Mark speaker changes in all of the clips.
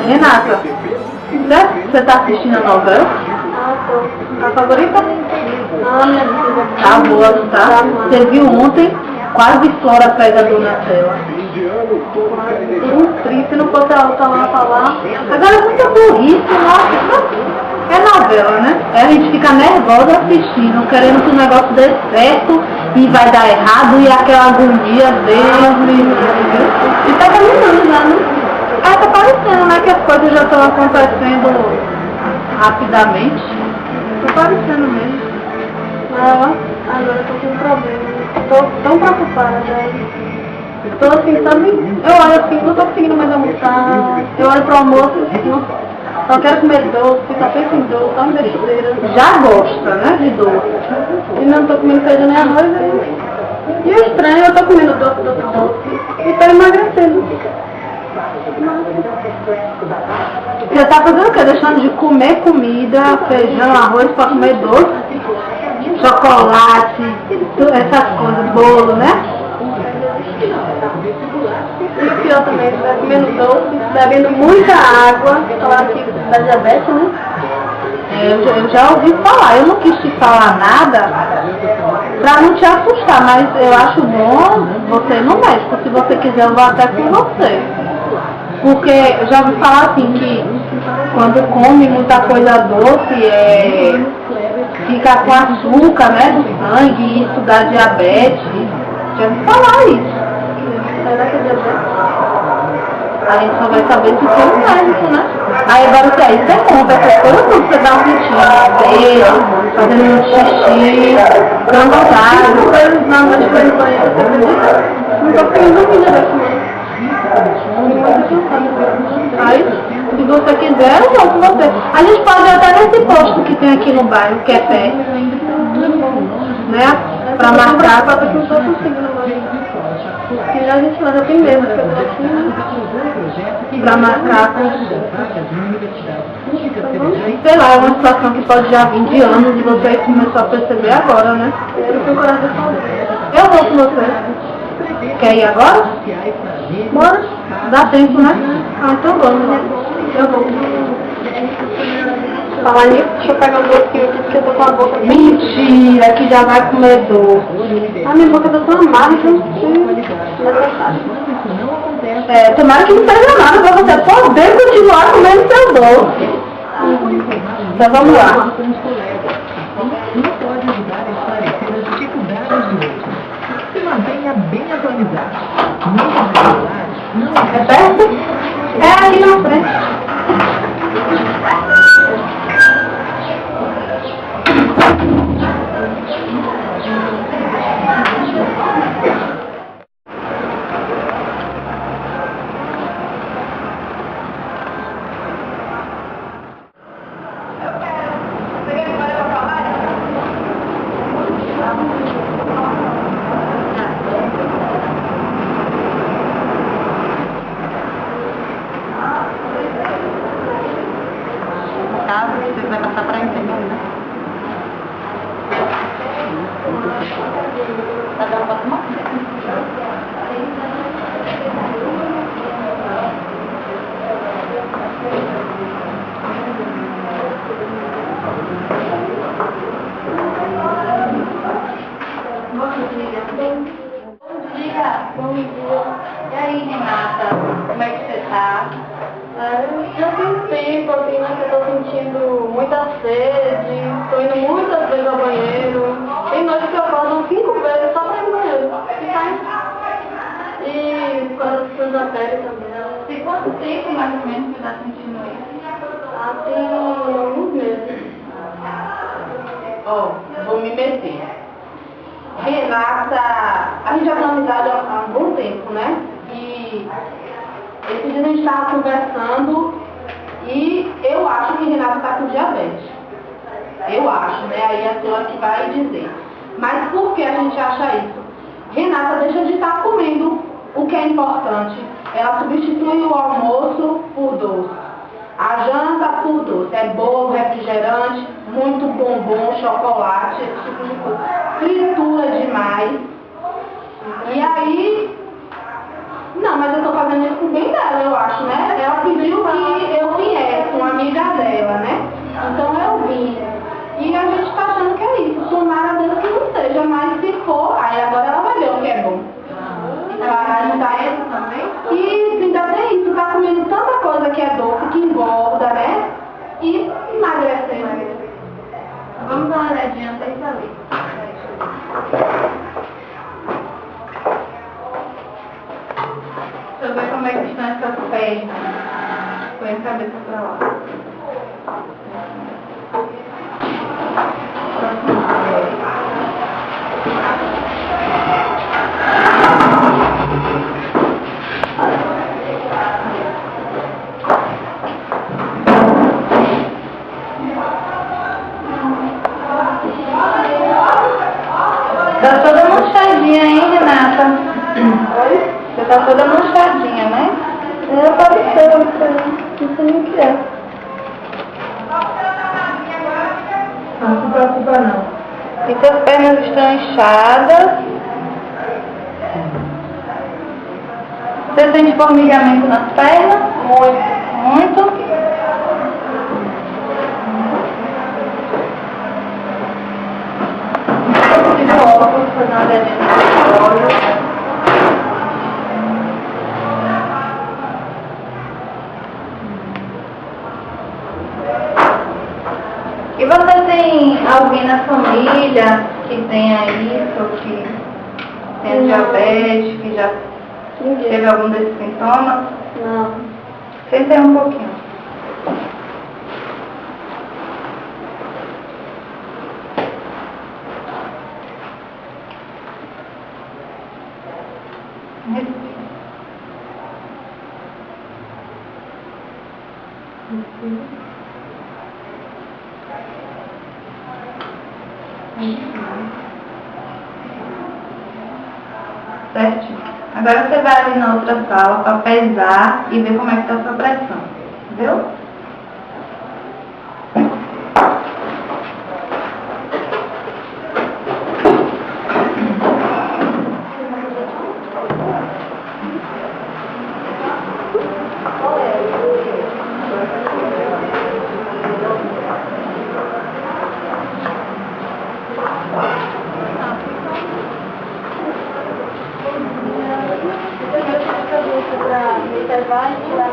Speaker 1: Renata, você tá assistindo a novela?
Speaker 2: Ah, tô.
Speaker 1: A favorita?
Speaker 2: Ah, minha filha.
Speaker 1: Tá boa, não tá? Você viu ontem? Quase fora atrás da dona Cela.
Speaker 2: Triste, se não fosse ela estar lá falar.
Speaker 1: Agora é muita burrice, nossa. É novela, né? Aí a gente fica nervosa assistindo, querendo que o negócio dê certo e vai dar errado e aquela agonia dele.
Speaker 2: E tá caminhando já, né?
Speaker 1: É, tá parecendo, né? Que as coisas já estão acontecendo rapidamente. Tá parecendo mesmo.
Speaker 2: Ah, agora eu tô com um problema. Tô tão preocupada, velho. Tô assim, sabe? Eu olho assim, não tô conseguindo mais almoçar. Eu olho pro almoço, nossa, só quero comer doce, só penso em doce, só em besteira.
Speaker 1: Já gosta, né? De doce.
Speaker 2: E não tô comendo feijão nem arroz. E é estranho, eu tô comendo doce. E tô emagrecendo.
Speaker 1: Você tá fazendo o quê? Deixando de comer comida, feijão, arroz pra comer doce, chocolate, essas coisas, bolo, né?
Speaker 2: E o pior também, você tá comendo doce, bebendo muita água, falar aqui da diabetes, né?
Speaker 1: Eu já ouvi falar, eu não quis te falar nada pra não te assustar, mas eu acho bom você ir no médico. Se você quiser, eu vou até com você. Porque eu já ouvi falar assim que quando come muita coisa doce, fica com açúcar, né, do sangue, e isso dá diabetes. Já ouvi falar isso.
Speaker 2: Será que é diabetes?
Speaker 1: A gente só vai saber se for um médico, né? Aí agora que aí você compra essas coisas tudo, você dá um beijo, fazendo um xixi, dando vontade.
Speaker 2: Coisas na noite foi no banheiro, você acredita? Não tô conseguindo dormir direto.
Speaker 1: Aí, se você quiser, eu vou com você. A gente pode ir até nesse posto que tem aqui no bairro, que é perto, né? Pra marcar.
Speaker 2: Eu não tô conseguindo mais. Porque a gente já tem medo, porque eu tô aqui.
Speaker 1: Pra marcar. Sei lá, é uma situação que pode já vir de anos e você começou a perceber agora, né?
Speaker 2: Eu tenho coragem de falar.
Speaker 1: Eu vou com você. Quer ir agora?
Speaker 2: Bora?
Speaker 1: Dá tempo, né? Ah, então vamos, né?
Speaker 2: Eu vou. Falar nisso, deixa eu pegar um docinho aqui, porque eu tô com a boca...
Speaker 1: Mentira, que já vai comer doce.
Speaker 2: A minha boca tá tão amarga,
Speaker 1: Tomara que não seja nada pra você poder continuar comendo seu doce. Então vamos lá.
Speaker 3: Se mantenha bem atualizado.
Speaker 1: É perto? É ali na frente. Você vai passar para entender, né? Tá dando pra tomar?
Speaker 2: Bom dia.
Speaker 1: E aí, Renata, como é que você tá?
Speaker 2: Já tem um tempo assim, né, que eu tô sentindo muita sede, tô indo muitas vezes ao banheiro. Tem noite que eu acordo 5 vezes só pra ir no banheiro. E por causa das bactérias também.
Speaker 1: Tem quanto tempo mais ou menos que você tá sentindo isso?
Speaker 2: Tem alguns meses.
Speaker 1: Vou me meter. Renata, a gente já tem amizade há um bom tempo, né? E esse dia a gente estava conversando e eu acho que Renata está com diabetes. Eu acho, né? Aí a senhora que vai dizer. Mas por que a gente acha isso? Renata deixa de estar comendo o que é importante. Ela substitui o almoço por doce. A janta por doce. É bolo, refrigerante, muito bombom, chocolate, esse tipo de coisa. Fritura demais. E aí... Não, mas eu tô fazendo isso pro bem dela, eu acho, né? É o que a cabeça pra lá. Tá toda manchadinha, hein, Renata?
Speaker 2: Oi?
Speaker 1: Você tá toda manchadinha, né?
Speaker 2: Pode ser, não sei o que é.
Speaker 3: Não se preocupa não.
Speaker 1: E suas pernas estão inchadas. Você sente formigamento nas pernas? Muito. Fazer uma olhadinha no olho. E você tem alguém na família que tenha isso, que tenha diabetes, que já teve algum desses sintomas?
Speaker 2: Não.
Speaker 1: Senta aí um pouquinho. Respira. Certinho. Agora você vai ali na outra sala para pesar e ver como é que está a sua pressão. Viu?
Speaker 2: Pra reservar e tirar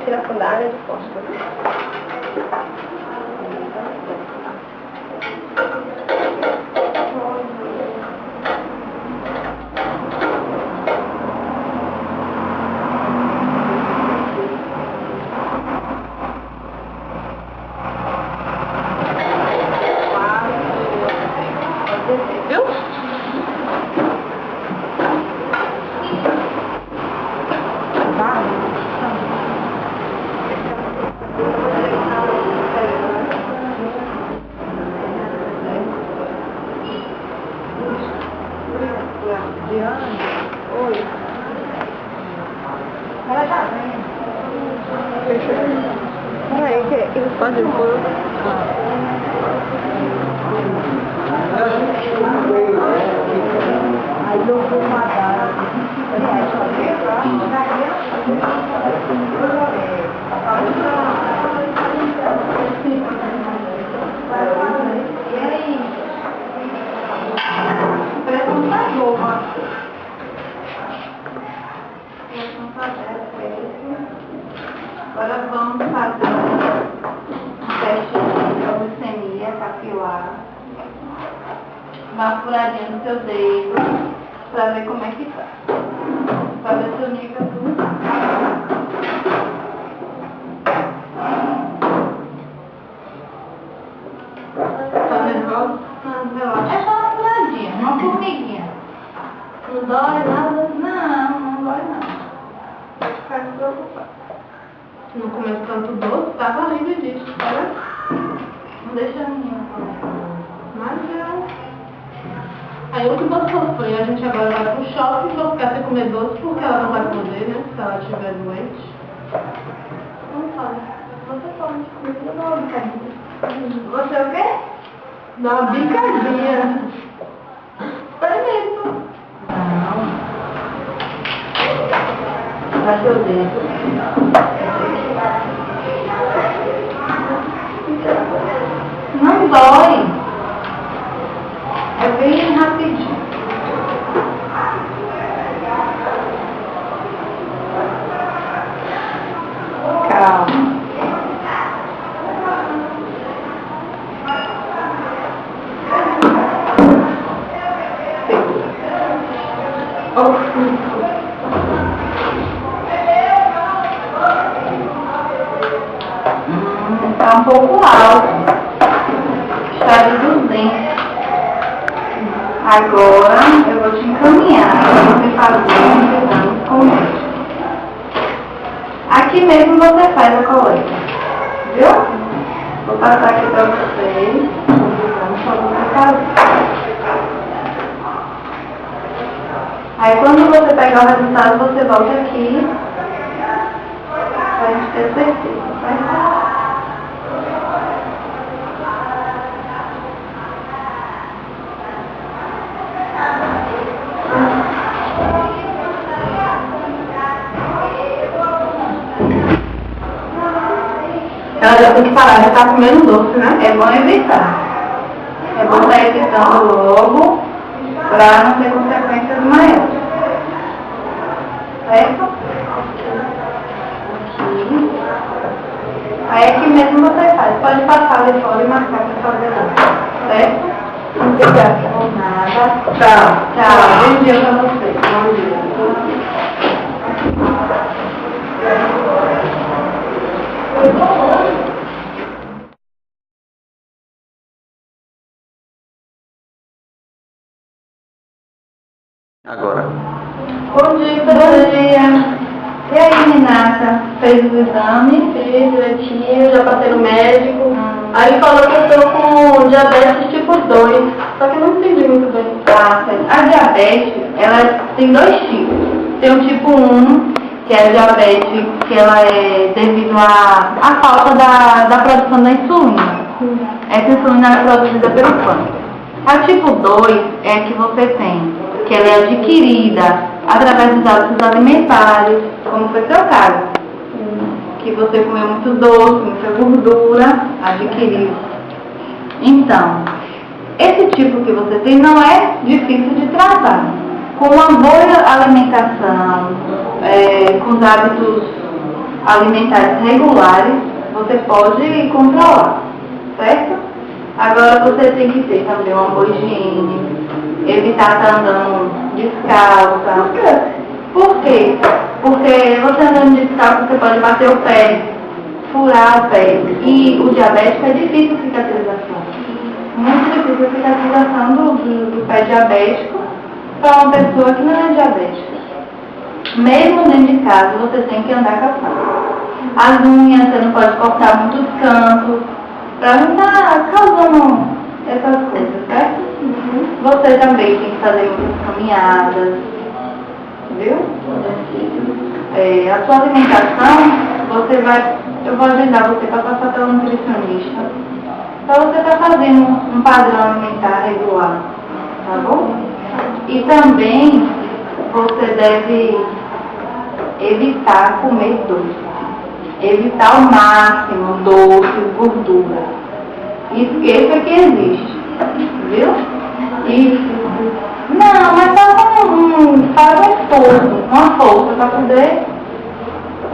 Speaker 2: tira a sandália de costas.
Speaker 1: Viu?
Speaker 2: Oi.
Speaker 1: Ela já vem.
Speaker 2: Peraí, que eles fazem por...
Speaker 3: Aí eu vou matar.
Speaker 1: E aí? Pressão tá boa. Pressão tá perfeita. Agora vamos fazer um teste de glicemia capilar. Uma furadinha no seu dedo pra ver como é que tá. Pra ver se o nível tudo tá. Tá nervoso? Não, relaxa. É só uma furadinha, uma formiguinha.
Speaker 2: Não dói nada?
Speaker 1: Não, não dói não. Pode ficar despreocupado. Não começa tanto doce, tá horrível disso, olha. Não deixa a menina comer. Mas eu... Aí o que vou sofrer, a gente agora vai pro shopping, vou ficar sem comer doce porque ela não vai poder, né? Se ela estiver doente.
Speaker 2: Não faz. Você pode comer, eu dou uma bicadinha.
Speaker 3: Você o quê?
Speaker 1: Dá uma bicadinha.
Speaker 3: Experimento. Não. Dá seu dedo.
Speaker 1: Não dói. É bem rapidinho. Calma. Tá um pouco alto. Está de 200. Agora eu vou te encaminhar para você fazer um exame com o médico. Aqui mesmo você faz a coleta. Viu? Vou passar aqui para vocês. Vamos só você fazer. Aí quando você pegar o resultado, você volta aqui para a gente ter certeza, certo? Ela já tem que parar de estar comendo doce, né? É bom evitar. É bom estar evitando logo para não ter consequências maiores. Certo? Aqui. Aí aqui mesmo você faz. Pode passar ali fora e marcar para fazer lá. Certo? Não fica com nada. Tchau. Tchau. Bom dia para vocês. Bom dia.
Speaker 4: Agora.
Speaker 1: Bom dia, professora. E aí, Renata? Fez o exame? Fiz direitinho, já passei no médico. Aí falou que eu estou com diabetes tipo 2. Só que eu não entendi muito bem. A diabetes, ela tem 2 tipos. Tem o tipo 1, que é a diabetes, que ela é devido à falta da produção da insulina. Essa insulina é produzida pelo pâncreas. A tipo 2 é a que você tem, que ela é adquirida através dos hábitos alimentares, como foi seu caso, que você comeu muito doce, muita gordura, adquiriu. Então, esse tipo que você tem não é difícil de tratar. Com uma boa alimentação, com os hábitos alimentares regulares, você pode controlar, certo? Agora você tem que ter também uma boa higiene, evitar estar andando descalça. Por quê? Porque você andando descalço, você pode bater o pé, furar o pé. E o diabético é difícil a cicatrização. Muito difícil a cicatrização do pé diabético para uma pessoa que não é diabética. Mesmo dentro de casa, você tem que andar calçado. As unhas, você não pode cortar muitos cantos, para não estar causando essas coisas, certo? Você também tem que fazer muitas caminhadas, viu? A sua alimentação, eu vou agendar você para passar pelo nutricionista, para você estar fazendo um padrão alimentar regular, tá bom? E também você deve evitar comer doce. Evitar ao máximo doces, gordura. Esqueça que existe, viu? Isso. Não, mas faz um esforço, uma força para poder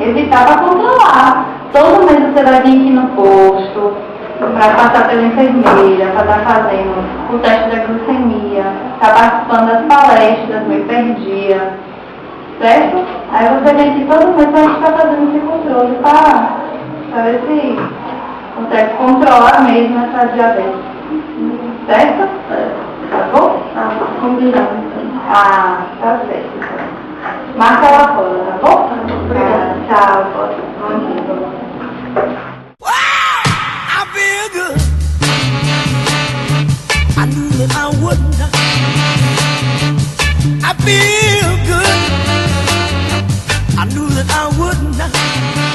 Speaker 1: evitar, para controlar. Todo mês você vai vir aqui no posto, para passar pela enfermeira, para estar fazendo o teste da glicemia, estar participando das palestras, no hiperdia. Certo? Aí você vem aqui todo mês para a gente estar fazendo esse controle para ver se consegue controlar mesmo essa diabetes. Certo? Tá bom? Tá bom. Combinado. Ah, tá certo. Marca lá fora, tá bom? Obrigada. Tchau. Bom dia.
Speaker 5: I feel good. I knew that I would not.
Speaker 4: vida.